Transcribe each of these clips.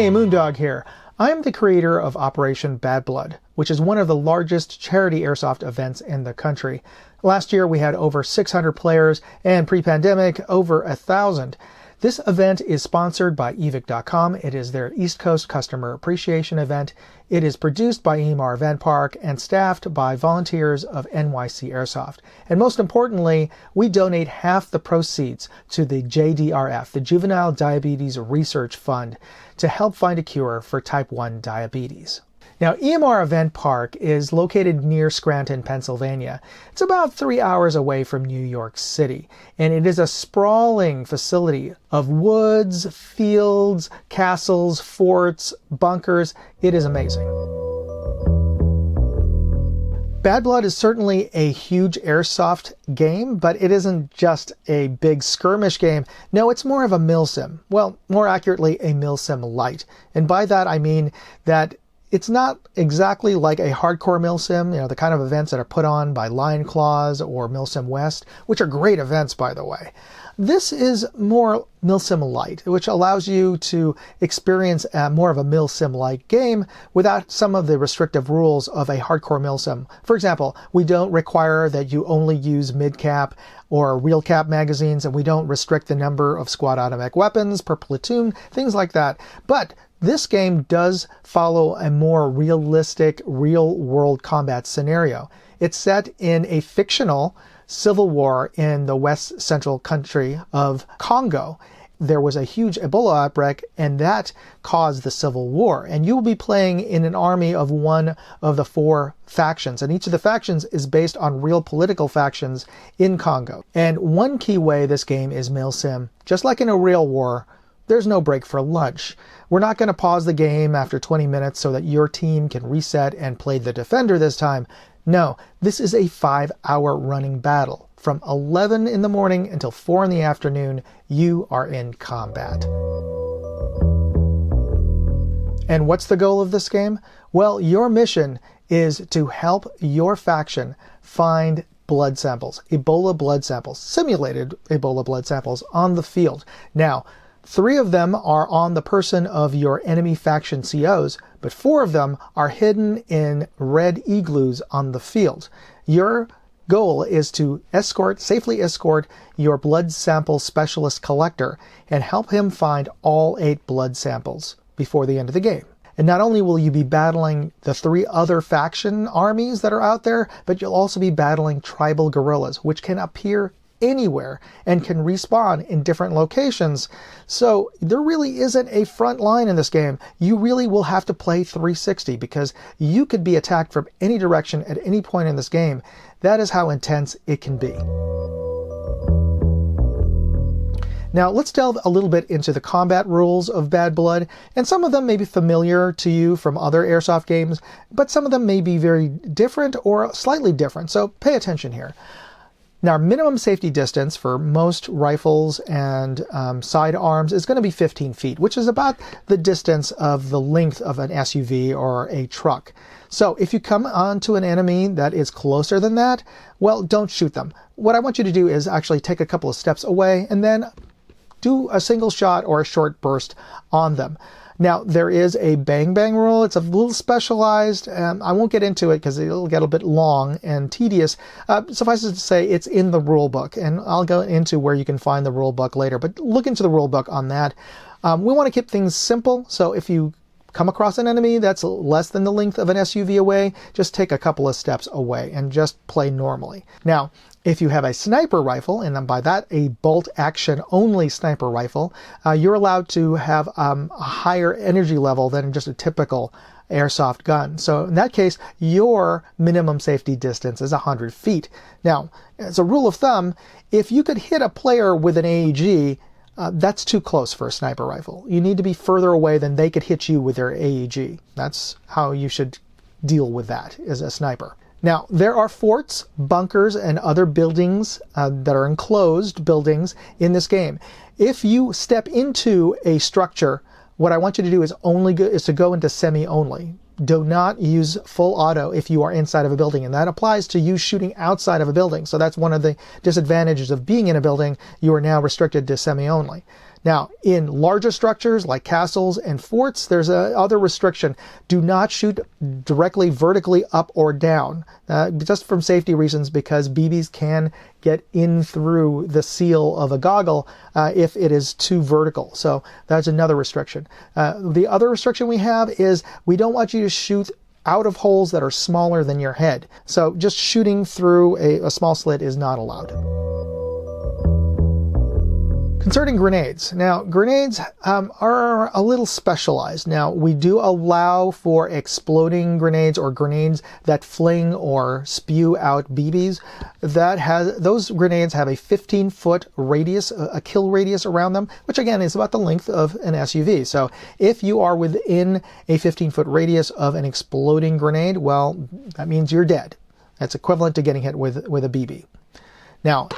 Hey, Moondog here. I am the creator of Operation Bad Blood, which is one of the largest charity airsoft events in the country. Last year we had over 600 players, and pre-pandemic over 1,000. This event is sponsored by evic.com. It is their East Coast customer appreciation event. It is produced by EMR Event Park and staffed by volunteers of NYC Airsoft. And most importantly, we donate half the proceeds to the JDRF, the Juvenile Diabetes Research Fund, to help find a cure for type 1 diabetes. Now, EMR Event Park is located near Scranton, Pennsylvania. It's about 3 hours away from New York City, and it is a sprawling facility of woods, fields, castles, forts, bunkers. It is amazing. Bad Blood is certainly a huge airsoft game, but it isn't just a big skirmish game. No, it's more of a MilSim. Well, more accurately, a MilSim Lite. And by that I mean that it's not exactly like a hardcore MilSim, the kind of events that are put on by Lion Claws or MilSim West, which are great events, by the way. This is more MilSim Lite, which allows you to experience more of a MilSim-like game without some of the restrictive rules of a hardcore MilSim. For example, we don't require that you only use mid-cap or real cap magazines, and we don't restrict the number of squad automatic weapons per platoon, things like that. But this game does follow a more realistic, real-world combat scenario. It's set in a fictional civil war in the west central country of Congo. There was a huge Ebola outbreak, and that caused the civil war. And you will be playing in an army of one of the 4 factions, and each of the factions is based on real political factions in Congo. And one key way this game is MilSim, just like in a real war, there's no break for lunch. We're not going to pause the game after 20 minutes so that your team can reset and play the defender this time. No, this is a 5-hour running battle. From 11 in the morning until 4 in the afternoon, you are in combat. And what's the goal of this game? Well, your mission is to help your faction find blood samples, Ebola blood samples, simulated Ebola blood samples on the field. Now, 3 of them are on the person of your enemy faction COs, but 4 of them are hidden in red igloos on the field. Your goal is to safely escort your blood sample specialist collector and help him find all 8 blood samples before the end of the game. And not only will you be battling the 3 other faction armies that are out there, but you'll also be battling tribal guerrillas, which can appear anywhere and can respawn in different locations. So there really isn't a front line in this game. You really will have to play 360 because you could be attacked from any direction at any point in this game. That is how intense it can be. Now let's delve a little bit into the combat rules of Bad Blood, and some of them may be familiar to you from other airsoft games, but some of them may be very different or slightly different, so pay attention here. Now, minimum safety distance for most rifles and sidearms is going to be 15 feet, which is about the distance of the length of an SUV or a truck. So if you come onto an enemy that is closer than that, well, don't shoot them. What I want you to do is actually take a couple of steps away and then do a single shot or a short burst on them. Now, there is a bang-bang rule. It's a little specialized. I won't get into it because it'll get a bit long and tedious. Suffice it to say, it's in the rule book, and I'll go into where you can find the rule book later, but look into the rule book on that. We want to keep things simple, so if you come across an enemy that's less than the length of an SUV away, just take a couple of steps away and just play normally. Now, if you have a sniper rifle, and then by that a bolt action only sniper rifle, you're allowed to have a higher energy level than just a typical airsoft gun. So in that case, your minimum safety distance is 100 feet. Now, as a rule of thumb, if you could hit a player with an AEG, that's too close for a sniper rifle. You need to be further away than they could hit you with their AEG. That's how you should deal with that as a sniper. Now, there are forts, bunkers, and other buildings that are enclosed buildings in this game. If you step into a structure, what I want you to do is to go into semi-only. Do not use full auto if you are inside of a building, and that applies to you shooting outside of a building. So that's one of the disadvantages of being in a building. You are now restricted to semi-only. Now, in larger structures like castles and forts, there's another restriction. Do not shoot directly vertically up or down, just from safety reasons, because BBs can get in through the seal of a goggle if it is too vertical. So that's another restriction. The other restriction we have is we don't want you to shoot out of holes that are smaller than your head. So just shooting through a small slit is not allowed. Concerning grenades. Now, grenades are a little specialized. Now, we do allow for exploding grenades or grenades that fling or spew out BBs. Those grenades have a 15-foot radius, a kill radius around them, which again is about the length of an SUV. So if you are within a 15-foot radius of an exploding grenade, well, that means you're dead. That's equivalent to getting hit with a BB. Now,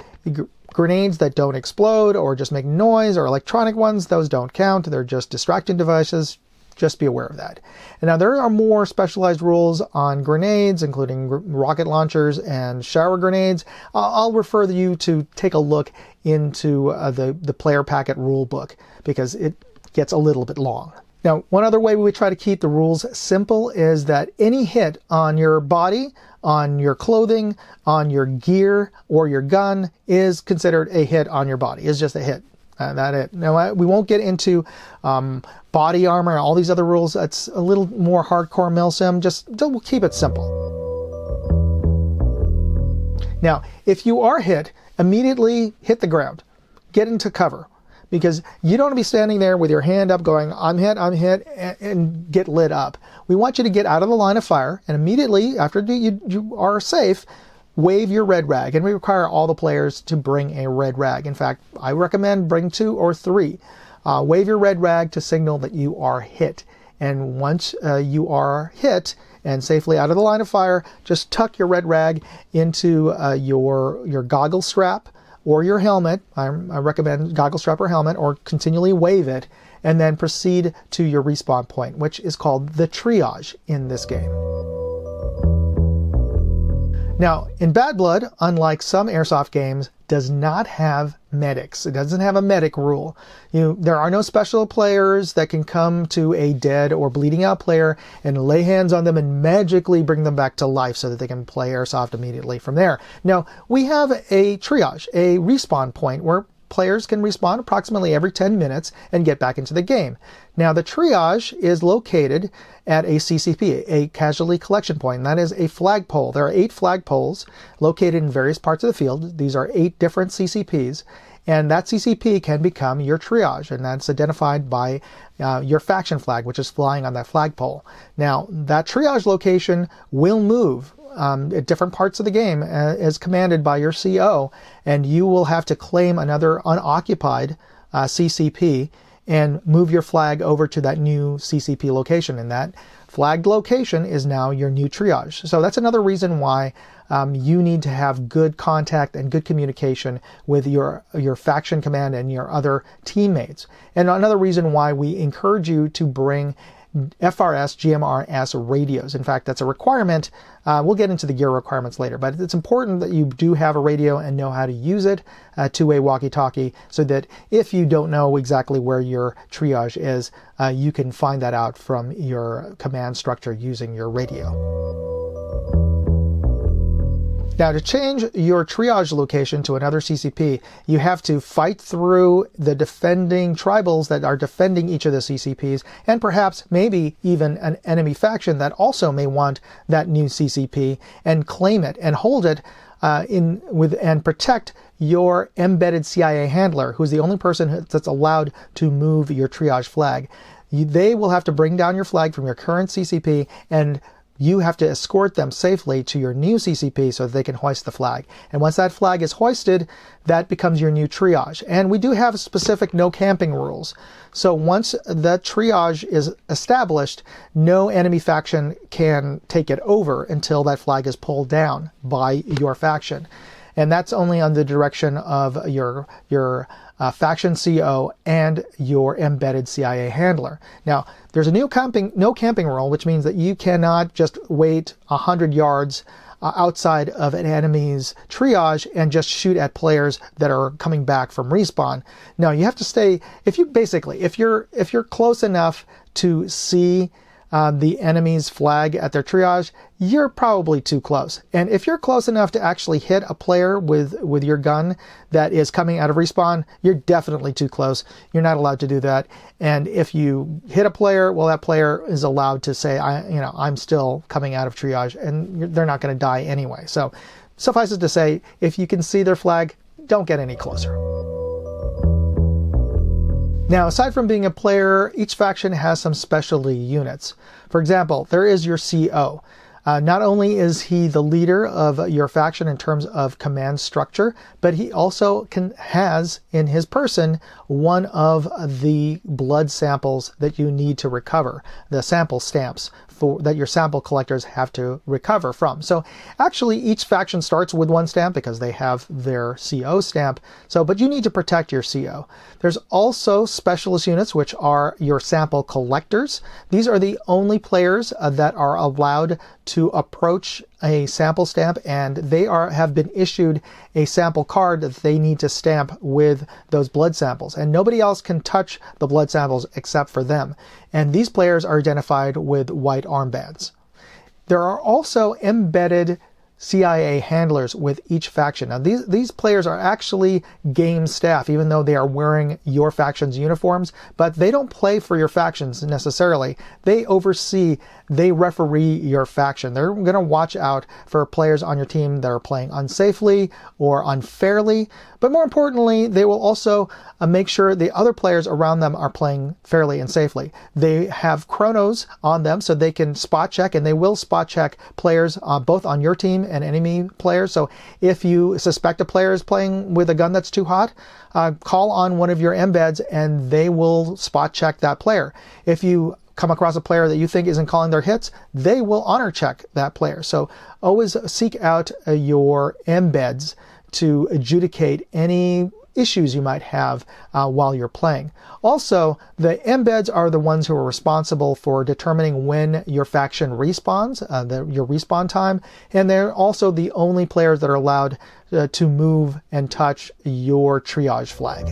grenades that don't explode or just make noise, or electronic ones, those don't count. They're just distracting devices. Just be aware of that. And now there are more specialized rules on grenades, including rocket launchers and shower grenades. I'll refer you to take a look into the player packet rule book, because it gets a little bit long. Now, one other way we try to keep the rules simple is that any hit on your body, on your clothing, on your gear, or your gun is considered a hit on your body. It's just a hit. That's it. Now, we won't get into body armor and all these other rules. That's a little more hardcore MilSim. We'll keep it simple. Now, if you are hit, immediately hit the ground. Get into cover. Because you don't want to be standing there with your hand up going, I'm hit, and get lit up. We want you to get out of the line of fire, and immediately after you are safe, wave your red rag. And we require all the players to bring a red rag. In fact, I recommend bring 2 or 3. Wave your red rag to signal that you are hit. And once you are hit and safely out of the line of fire, just tuck your red rag into your goggle strap or your helmet. I recommend goggle strap or helmet, or continually wave it, and then proceed to your respawn point, which is called the triage in this game. Now, in Bad Blood, unlike some airsoft games, does not have medics. It doesn't have a medic rule. There are no special players that can come to a dead or bleeding out player and lay hands on them and magically bring them back to life so that they can play airsoft immediately from there. No, we have a triage, a respawn point where players can respawn approximately every 10 minutes and get back into the game. Now, the triage is located at a CCP, a casualty collection point, and that is a flagpole. There are 8 flagpoles located in various parts of the field. These are 8 different CCPs, and that CCP can become your triage, and that's identified by your faction flag, which is flying on that flagpole. Now, that triage location will move at different parts of the game as commanded by your CO, and you will have to claim another unoccupied CCP and move your flag over to that new CCP location, and that flagged location is now your new triage. So that's another reason why you need to have good contact and good communication with your faction command and your other teammates. And another reason why we encourage you to bring FRS, GMRS radios. In fact, that's a requirement. We'll get into the gear requirements later, but it's important that you do have a radio and know how to use it, two-way walkie-talkie, so that if you don't know exactly where your triage is, you can find that out from your command structure using your radio. Now, to change your triage location to another CCP, you have to fight through the defending tribals that are defending each of the CCPs, and perhaps maybe even an enemy faction that also may want that new CCP, and claim it and hold it and protect your embedded CIA handler, who's the only person that's allowed to move your triage flag. They will have to bring down your flag from your current CCP, and you have to escort them safely to your new CCP so that they can hoist the flag. And once that flag is hoisted, that becomes your new triage. And we do have specific no camping rules. So once the triage is established, no enemy faction can take it over until that flag is pulled down by your faction. And that's only on the direction of your faction CO, and your embedded CIA handler. Now, there's a no camping rule, which means that you cannot just wait 100 yards outside of an enemy's triage and just shoot at players that are coming back from respawn. No, you have to stay, if you're close enough to see the enemy's flag at their triage, you're probably too close. And if you're close enough to actually hit a player with your gun that is coming out of respawn, you're definitely too close. You're not allowed to do that. And if you hit a player, well, that player is allowed to say, I'm still coming out of triage, and they're not going to die anyway. So suffice it to say, if you can see their flag, don't get any closer. Now, aside from being a player, each faction has some specialty units. For example, there is your CO. Not only is he the leader of your faction in terms of command structure, but he also has in his person one of the blood samples that you need to recover, the sample stamps that your sample collectors have to recover from. So actually each faction starts with one stamp because they have their CO stamp. But you need to protect your CO. There's also specialist units, which are your sample collectors. These are the only players that are allowed to approach a sample stamp, and they have been issued a sample card that they need to stamp with those blood samples, and nobody else can touch the blood samples except for them. And these players are identified with white armbands. There are also embedded CIA handlers with each faction. Now these players are actually game staff, even though they are wearing your faction's uniforms, but they don't play for your factions necessarily. They oversee, they referee your faction. They're going to watch out for players on your team that are playing unsafely or unfairly, but more importantly, they will also make sure the other players around them are playing fairly and safely. They have chronos on them so they can spot check, and they will spot check players both on your team and enemy players. So if you suspect a player is playing with a gun that's too hot, call on one of your embeds and they will spot check that player. If you come across a player that you think isn't calling their hits, they will honor check that player. So always seek out your embeds to adjudicate any issues you might have while you're playing. Also, the embeds are the ones who are responsible for determining when your faction respawns, your respawn time, and they're also the only players that are allowed to move and touch your triage flag.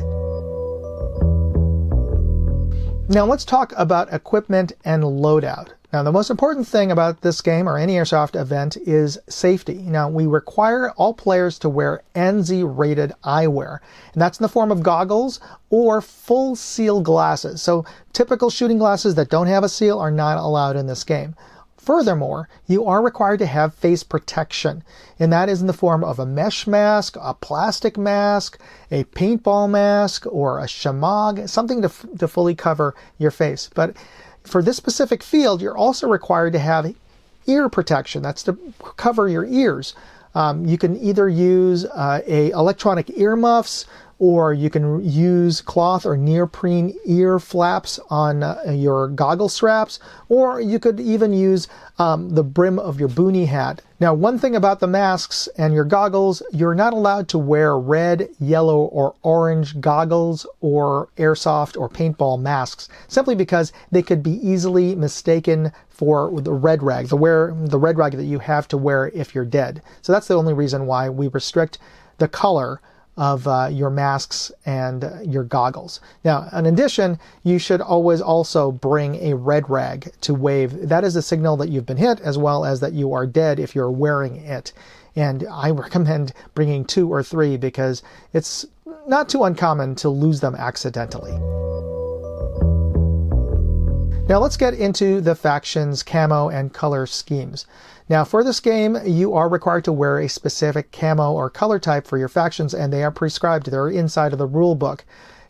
Now let's talk about equipment and loadout. Now, the most important thing about this game or any airsoft event is safety. Now, we require all players to wear ANSI-rated eyewear, and that's in the form of goggles or full seal glasses. So typical shooting glasses that don't have a seal are not allowed in this game. Furthermore, you are required to have face protection, and that is in the form of a mesh mask, a plastic mask, a paintball mask, or a shamag, something to fully cover your face. But for this specific field, you're also required to have ear protection. That's to cover your ears. You can either use electronic earmuffs, or you can use cloth or neoprene ear flaps on your goggle straps, or you could even use the brim of your boonie hat. Now, one thing about the masks and your goggles, you're not allowed to wear red, yellow, or orange goggles or airsoft or paintball masks, simply because they could be easily mistaken for the red rag, the red rag that you have to wear if you're dead. So that's the only reason why we restrict the color of your masks and your goggles. Now, in addition, you should always also bring a red rag to wave. That is a signal that you've been hit, as well as that you are dead if you're wearing it. And I recommend bringing 2 or 3 because it's not too uncommon to lose them accidentally. Now let's get into the faction's camo and color schemes. Now for this game, you are required to wear a specific camo or color type for your factions, and they are prescribed. They're inside of the rule book.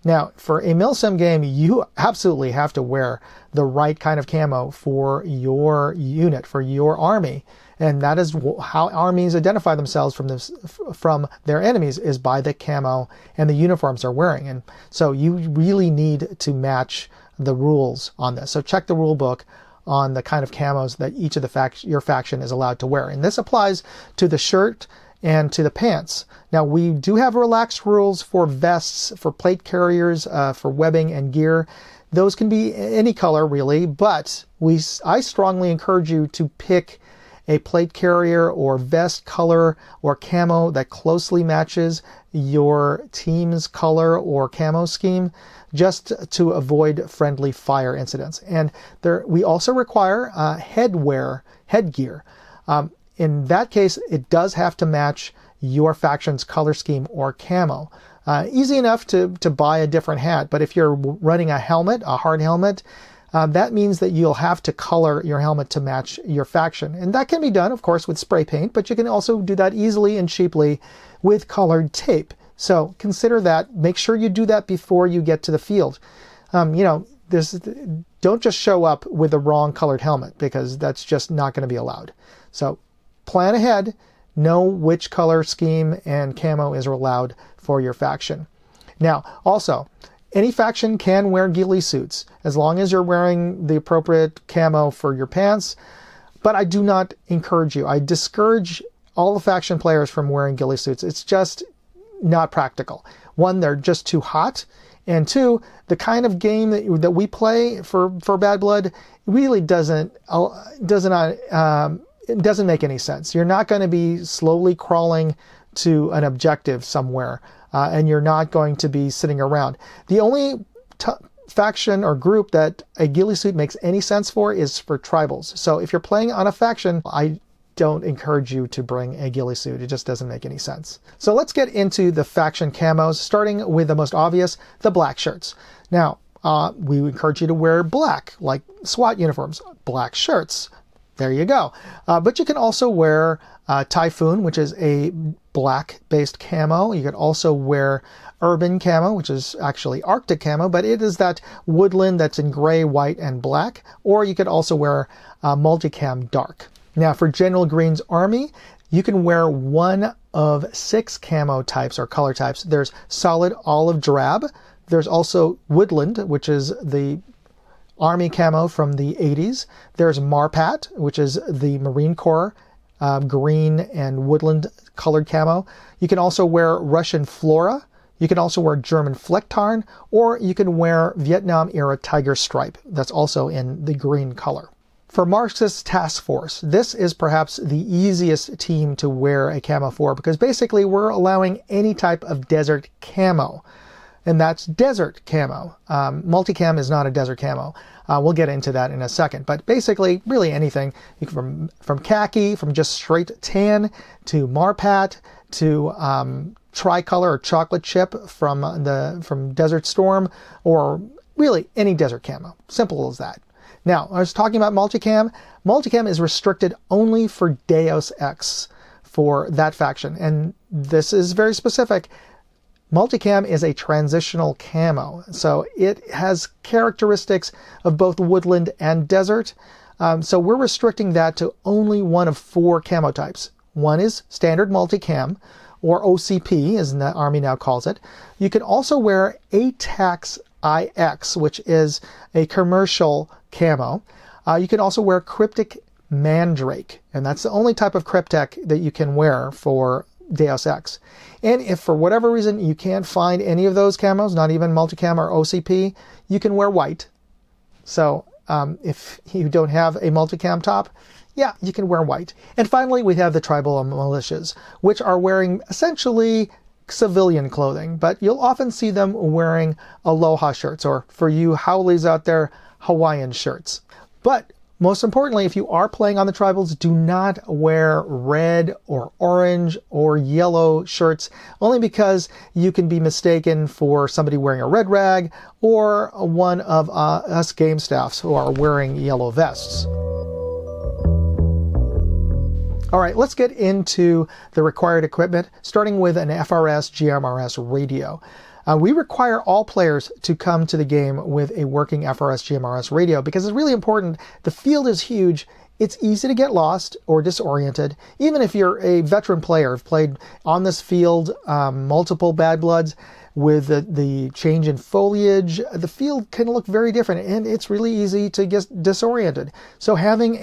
Now for a MilSim game, you absolutely have to wear the right kind of camo for your unit, for your army. And that is how armies identify themselves from their enemies, is by the camo and the uniforms they're wearing. And so you really need to match the rules on this. So check the rule book on the kind of camos that each of your faction is allowed to wear. And this applies to the shirt and to the pants. Now, we do have relaxed rules for vests, for plate carriers, for webbing and gear. Those can be any color, really, but I strongly encourage you to pick a plate carrier or vest color or camo that closely matches your team's color or camo scheme, just to avoid friendly fire incidents. And we also require headgear. In that case, it does have to match your faction's color scheme or camo. Easy enough to buy a different hat, but if you're running a helmet, a hard helmet, that means that you'll have to color your helmet to match your faction. And that can be done, of course, with spray paint, but you can also do that easily and cheaply with colored tape. So consider that. Make sure you do that before you get to the field. Don't just show up with the wrong colored helmet, because that's just not going to be allowed. So plan ahead, know which color scheme and camo is allowed for your faction. Now, also, any faction can wear ghillie suits as long as you're wearing the appropriate camo for your pants, but I do not encourage you. I discourage all the faction players from wearing ghillie suits. It's just not practical. One, they're just too hot, and two, the kind of game that we play for Bad Blood really doesn't make any sense. You're not going to be slowly crawling to an objective somewhere, and you're not going to be sitting around. The only faction or group that a ghillie suit makes any sense for is for tribals. So if you're playing on a faction, I don't encourage you to bring a ghillie suit. It just doesn't make any sense. So let's get into the faction camos, starting with the most obvious, the black shirts. Now, we encourage you to wear black, like SWAT uniforms, black shirts. There you go. But you can also wear Typhoon, which is a black-based camo. You could also wear Urban camo, which is actually Arctic camo, but it is that woodland that's in gray, white, and black. Or you could also wear Multicam Dark. Now, for General Green's army, you can wear one of 6 camo types or color types. There's solid olive drab. There's also woodland, which is the Army camo from the 80s. There's Marpat, which is the Marine Corps green and woodland colored camo. You can also wear Russian Flora. You can also wear German Flecktarn, or you can wear Vietnam era Tiger Stripe. That's also in the green color. For Marxist Task Force, this is perhaps the easiest team to wear a camo for, because basically we're allowing any type of desert camo. And that's desert camo. Multicam is not a desert camo. We'll get into that in a second. But basically, really anything, from khaki, from just straight tan, to Marpat, to tricolor or chocolate chip from Desert Storm, or really any desert camo. Simple as that. Now, I was talking about Multicam. Multicam is restricted only for Deus Ex for that faction. And this is very specific. Multicam is a transitional camo, so it has characteristics of both woodland and desert. So we're restricting that to only one of 4 camo types. One is standard multicam, or OCP, as the Army now calls it. You can also wear ATAX IX, which is a commercial camo. You can also wear Cryptic Mandrake, and that's the only type of Cryptek that you can wear for Deus Ex. And if for whatever reason you can't find any of those camos, not even Multicam or OCP, you can wear white. So if you don't have a Multicam top, yeah, you can wear white. And finally, we have the tribal militias, which are wearing essentially civilian clothing, but you'll often see them wearing aloha shirts, or for you Howleys out there, Hawaiian shirts. But most importantly, if you are playing on the tribals, do not wear red or orange or yellow shirts, only because you can be mistaken for somebody wearing a red rag or one of us game staffs who are wearing yellow vests. All right, let's get into the required equipment, starting with an FRS GMRS radio. We require all players to come to the game with a working FRS GMRS radio, because it's really important. The field is huge. It's easy to get lost or disoriented. Even if you're a veteran player, have played on this field multiple Bad Bloods, with the change in foliage, the field can look very different, and it's really easy to get disoriented. So having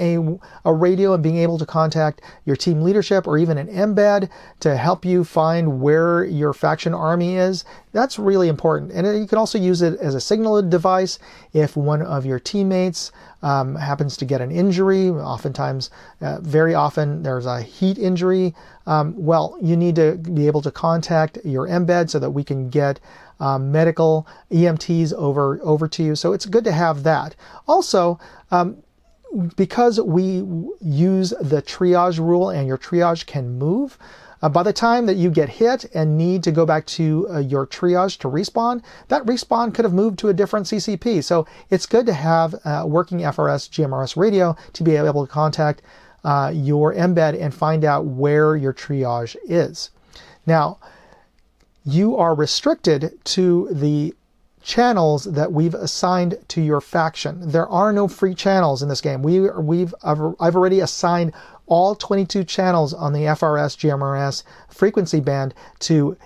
a radio and being able to contact your team leadership or even an embed to help you find where your faction army is, that's really important. And you can also use it as a signal device if one of your teammates happens to get an injury. Oftentimes, very often, there's a heat injury. Well, you need to be able to contact your embed so that we can get medical EMTs over to you. So it's good to have that. Also, because we use the triage rule and your triage can move, by the time that you get hit and need to go back to your triage to respawn, that respawn could have moved to a different CCP. So it's good to have a working FRS GMRS radio to be able to contact your embed and find out where your triage is. Now, you are restricted to the channels that we've assigned to your faction. There are no free channels in this game. I've already assigned all 22 channels on the FRS GMRS frequency band to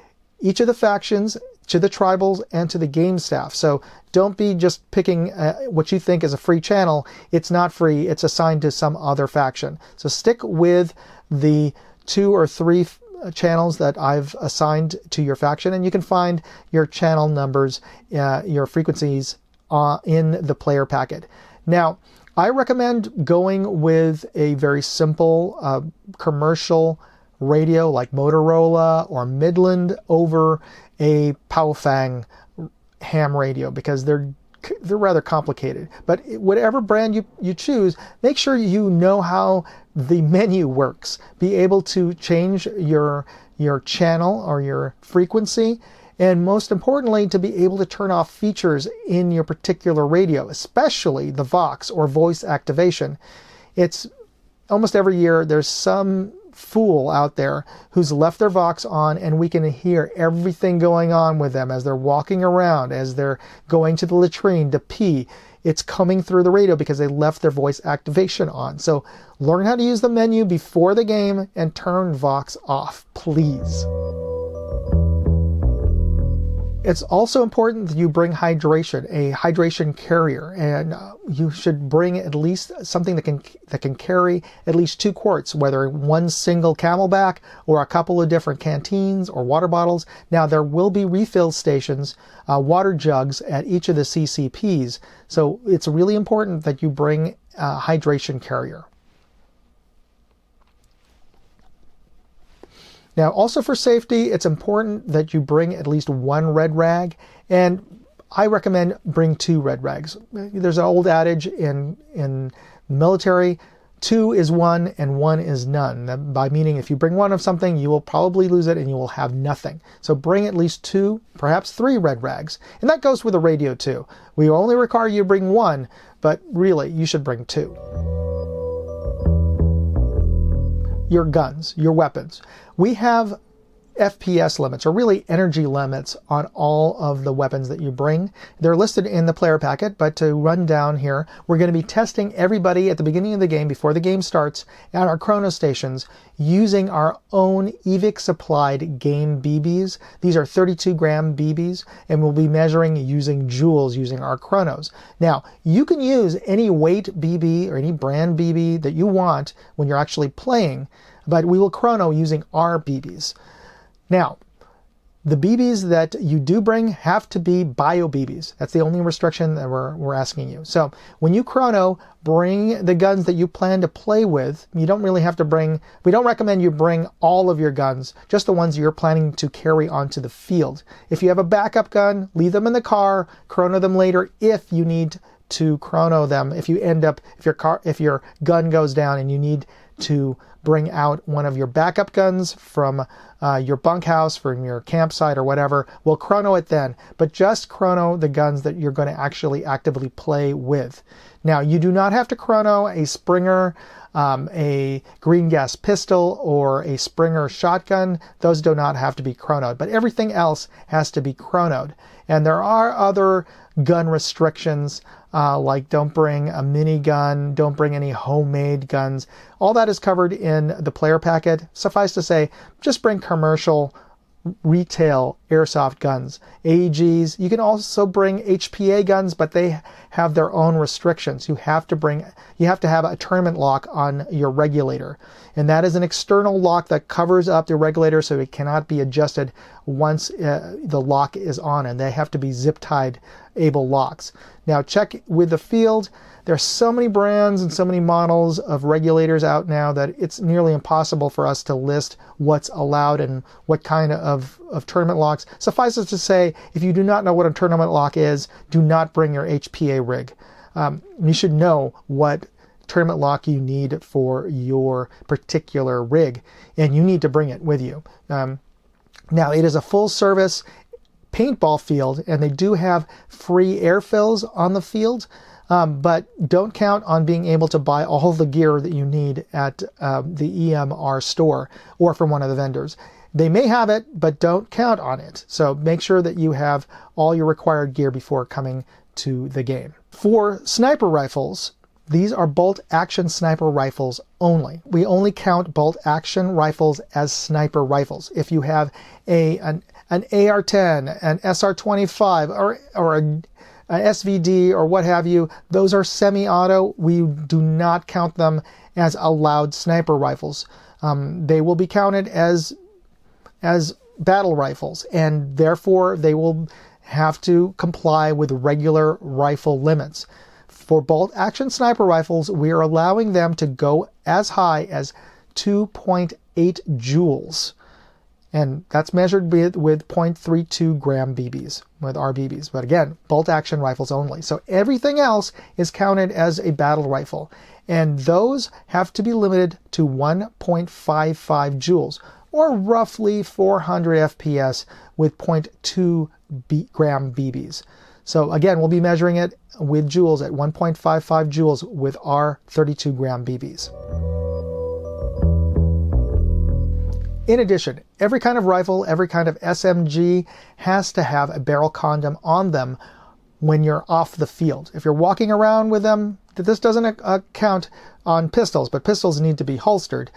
each of the factions, to the tribals, and to the game staff. So don't be just picking what you think is a free channel. It's not free. It's assigned to some other faction. So stick with the 2 or 3 channels that I've assigned to your faction, and you can find your channel numbers, your frequencies in the player packet. Now, I recommend going with a very simple commercial radio like Motorola or Midland over a Baofeng ham radio, because they're rather complicated. But whatever brand you choose, make sure you know how the menu works. Be able to change your channel or your frequency, and most importantly, to be able to turn off features in your particular radio, especially the Vox or voice activation. It's almost every year there's some fool out there who's left their Vox on, and we can hear everything going on with them as they're walking around, as they're going to the latrine to pee. It's coming through the radio because they left their voice activation on. So learn how to use the menu before the game and turn Vox off, please. It's also important that you bring hydration, a hydration carrier, and you should bring at least something that can carry at least 2 quarts, whether one single Camelback or a couple of different canteens or water bottles. Now, there will be refill stations, water jugs at each of the CCPs, so it's really important that you bring a hydration carrier. Now, also for safety, it's important that you bring at least 1 red rag, and I recommend bring 2 red rags. There's an old adage in the military, 2 is 1 and 1 is none. By meaning, if you bring 1 of something, you will probably lose it and you will have nothing. So bring at least 2, perhaps 3 red rags. And that goes with the radio too. We only require you to bring 1, but really, you should bring 2. Your guns, your weapons. We have FPS limits, or really energy limits, on all of the weapons that you bring. They're listed in the player packet, but to run down here, we're going to be testing everybody at the beginning of the game, before the game starts, at our chrono stations, using our own EVIC supplied game BBs. These are 32-gram BBs, and we'll be measuring using joules, using our chronos. Now, you can use any weight BB or any brand BB that you want when you're actually playing, but we will chrono using our BBs. Now, the BBs that you do bring have to be bio BBs. That's the only restriction that we're asking you. So when you chrono, bring the guns that you plan to play with. You don't really have to bring, we don't recommend you bring all of your guns, just the ones you're planning to carry onto the field. If you have a backup gun, leave them in the car, chrono them later if you need to chrono them. If you end up, if your gun goes down and you need to bring out one of your backup guns from your bunkhouse, from your campsite or whatever, we'll chrono it then. But just chrono the guns that you're going to actually actively play with. Now, you do not have to chrono a Springer, a green gas pistol, or a Springer shotgun. Those do not have to be chronoed, but everything else has to be chronoed. And there are other gun restrictions, like don't bring a minigun, don't bring any homemade guns. All that is covered in the player packet. Suffice to say, just bring commercial retail airsoft guns. AEGs, you can also bring HPA guns, but they have their own restrictions. You have to have a tournament lock on your regulator. And that is an external lock that covers up the regulator so it cannot be adjusted once the lock is on, and they have to be zip-tied able locks. Now check with the field. There are so many brands and so many models of regulators out now that it's nearly impossible for us to list what's allowed and what kind of tournament locks. Suffice it to say, if you do not know what a tournament lock is, do not bring your HPA rig. You should know what tournament lock you need for your particular rig, and you need to bring it with you. Now, it is a full service paintball field, and they do have free air fills on the field. But don't count on being able to buy all the gear that you need at the EMR store or from one of the vendors. They may have it, but don't count on it. So make sure that you have all your required gear before coming to the game. For sniper rifles, these are bolt-action sniper rifles only. We only count bolt-action rifles as sniper rifles. If you have an AR-10, an SR-25, or an SVD or what have you, those are semi-auto. We do not count them as allowed sniper rifles. They will be counted as battle rifles, and therefore they will have to comply with regular rifle limits. For bolt-action sniper rifles, we are allowing them to go as high as 2.8 joules. And that's measured with 0.32 gram BBs, with RBBs. But again, bolt-action rifles only. So everything else is counted as a battle rifle. And those have to be limited to 1.55 joules, or roughly 400 FPS with 0.2 gram BBs. So again, we'll be measuring it with joules at 1.55 joules with our 32 gram BBs. In addition, every kind of rifle, every kind of SMG has to have a barrel condom on them when you're off the field. If you're walking around with them, this doesn't count on pistols, but pistols need to be holstered.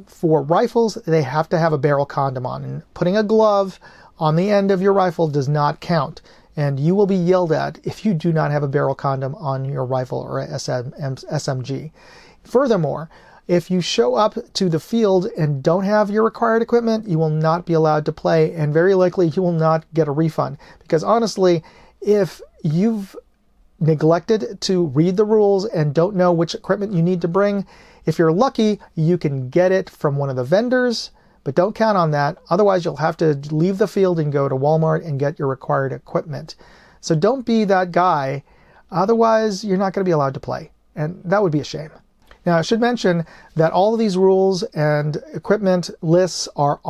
For rifles, they have to have a barrel condom on, and putting a glove on the end of your rifle does not count. And you will be yelled at if you do not have a barrel condom on your rifle or SMG. Furthermore, if you show up to the field and don't have your required equipment, you will not be allowed to play, and very likely you will not get a refund. Because honestly, if you've neglected to read the rules and don't know which equipment you need to bring, if you're lucky, you can get it from one of the vendors, but don't count on that. Otherwise, you'll have to leave the field and go to Walmart and get your required equipment. So don't be that guy. Otherwise, you're not going to be allowed to play, and that would be a shame. Now, I should mention that all of these rules and equipment lists are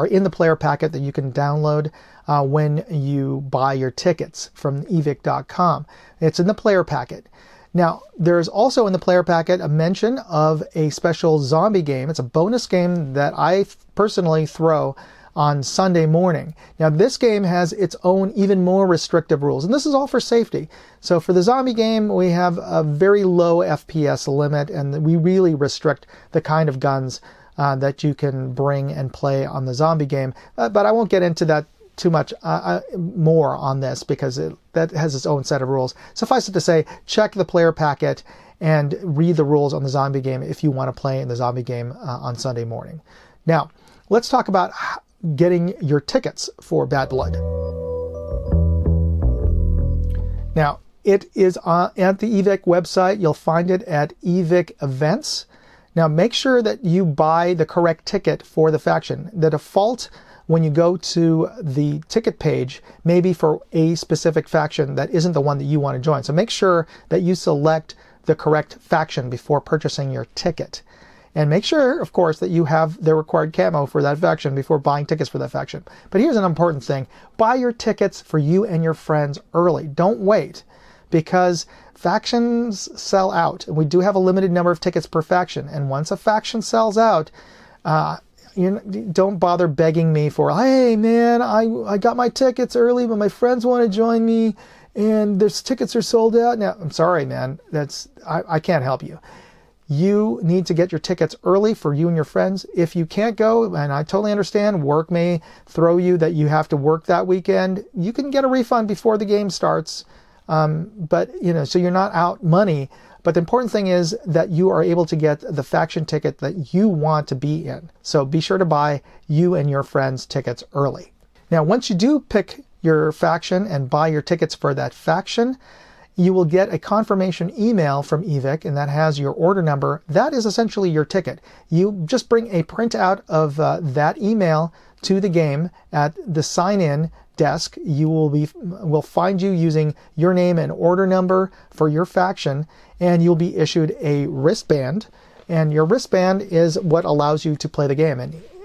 in the player packet that you can download when you buy your tickets from evic.com. It's in the player packet. Now, there's also in the player packet a mention of a special zombie game. It's a bonus game that I personally throw on Sunday morning. Now, this game has its own even more restrictive rules, and this is all for safety. So for the zombie game, we have a very low FPS limit, and we really restrict the kind of guns that you can bring and play on the zombie game. But I won't get into that too much more on this, because that has its own set of rules. Suffice it to say, check the player packet and read the rules on the zombie game if you want to play in the zombie game on Sunday morning. Now, let's talk about getting your tickets for Bad Blood. Now, it is at the EVIC website. You'll find it at EVIC Events. Now, make sure that you buy the correct ticket for the faction. The default, when you go to the ticket page, may be for a specific faction that isn't the one that you want to join. So make sure that you select the correct faction before purchasing your ticket. And make sure, of course, that you have the required camo for that faction before buying tickets for that faction. But here's an important thing. Buy your tickets for you and your friends early. Don't wait, because factions sell out. And we do have a limited number of tickets per faction. And once a faction sells out, don't bother begging me for, hey, man, I got my tickets early, but my friends want to join me, and their tickets are sold out. Now, I'm sorry, man. I can't help you. You need to get your tickets early for you and your friends. If you can't go, and I totally understand, work may throw you that you have to work that weekend, you can get a refund before the game starts. But, so you're not out money. But the important thing is that you are able to get the faction ticket that you want to be in. So be sure to buy you and your friends tickets early. Now, once you do pick your faction and buy your tickets for that faction, you will get a confirmation email from EVIC, and that has your order number. That is essentially your ticket. You just bring a printout of that email to the game at the sign-in desk. You will find you using your name and order number for your faction, and you'll be issued a wristband. And your wristband is what allows you to play the game.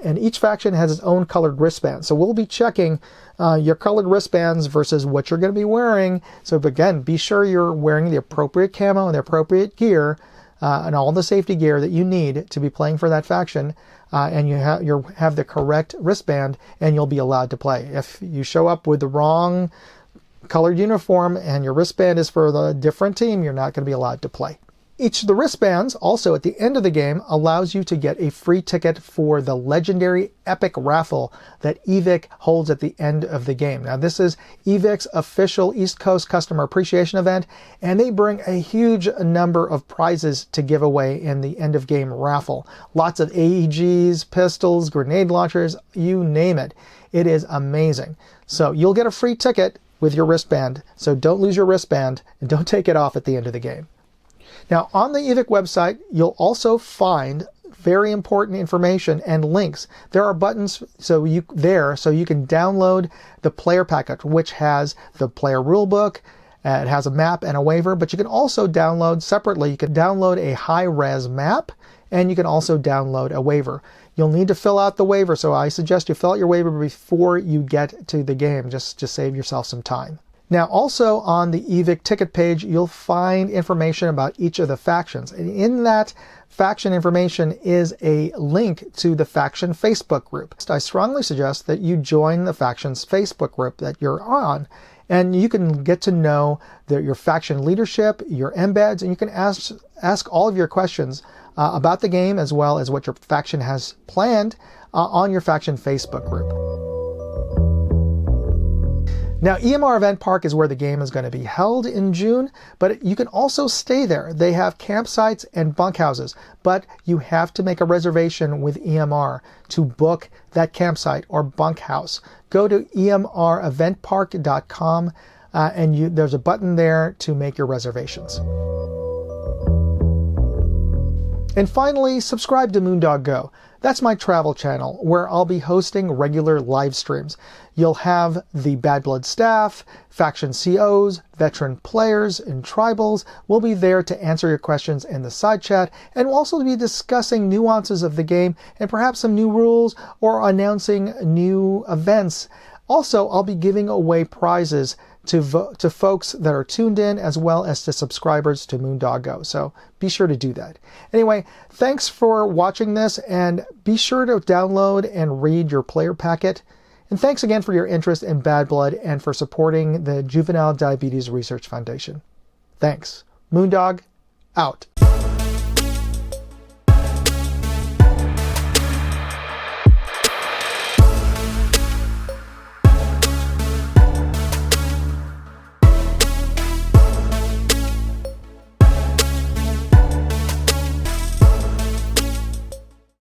And each faction has its own colored wristband. So we'll be checking your colored wristbands versus what you're going to be wearing. So again, be sure you're wearing the appropriate camo and the appropriate gear and all the safety gear that you need to be playing for that faction. And you have the correct wristband, and you'll be allowed to play. If you show up with the wrong colored uniform and your wristband is for the different team, you're not going to be allowed to play. Each of the wristbands, also at the end of the game, allows you to get a free ticket for the legendary epic raffle that EVIC holds at the end of the game. Now, this is EVIC's official East Coast customer appreciation event, and they bring a huge number of prizes to give away in the end of game raffle. Lots of AEGs, pistols, grenade launchers, you name it. It is amazing. So you'll get a free ticket with your wristband, so don't lose your wristband and don't take it off at the end of the game. Now, on the EVIC website, you'll also find very important information and links. There are buttons so you can download the player package, which has the player rulebook. It has a map and a waiver, but you can also download separately. You can download a high-res map, and you can also download a waiver. You'll need to fill out the waiver, so I suggest you fill out your waiver before you get to the game, just to save yourself some time. Now, also on the EVIC ticket page, you'll find information about each of the factions. And in that faction information is a link to the faction Facebook group. I strongly suggest that you join the faction's Facebook group that you're on. And you can get to know your faction leadership, your embeds, and you can ask all of your questions about the game as well as what your faction has planned on your faction Facebook group. Now, EMR Event Park is where the game is going to be held in June, but you can also stay there. They have campsites and bunkhouses, but you have to make a reservation with EMR to book that campsite or bunkhouse. Go to emreventpark.com and there's a button there to make your reservations. And finally, subscribe to Moondog Go. That's my travel channel where I'll be hosting regular live streams. You'll have the Bad Blood staff, faction COs, veteran players, and tribals will be there to answer your questions in the side chat, and we'll also be discussing nuances of the game and perhaps some new rules or announcing new events. Also, I'll be giving away prizes to folks that are tuned in as well as to subscribers to Moondog Go. So be sure to do that. Anyway, thanks for watching this, and be sure to download and read your player packet. And thanks again for your interest in Bad Blood and for supporting the Juvenile Diabetes Research Foundation. Thanks. Moondog, out.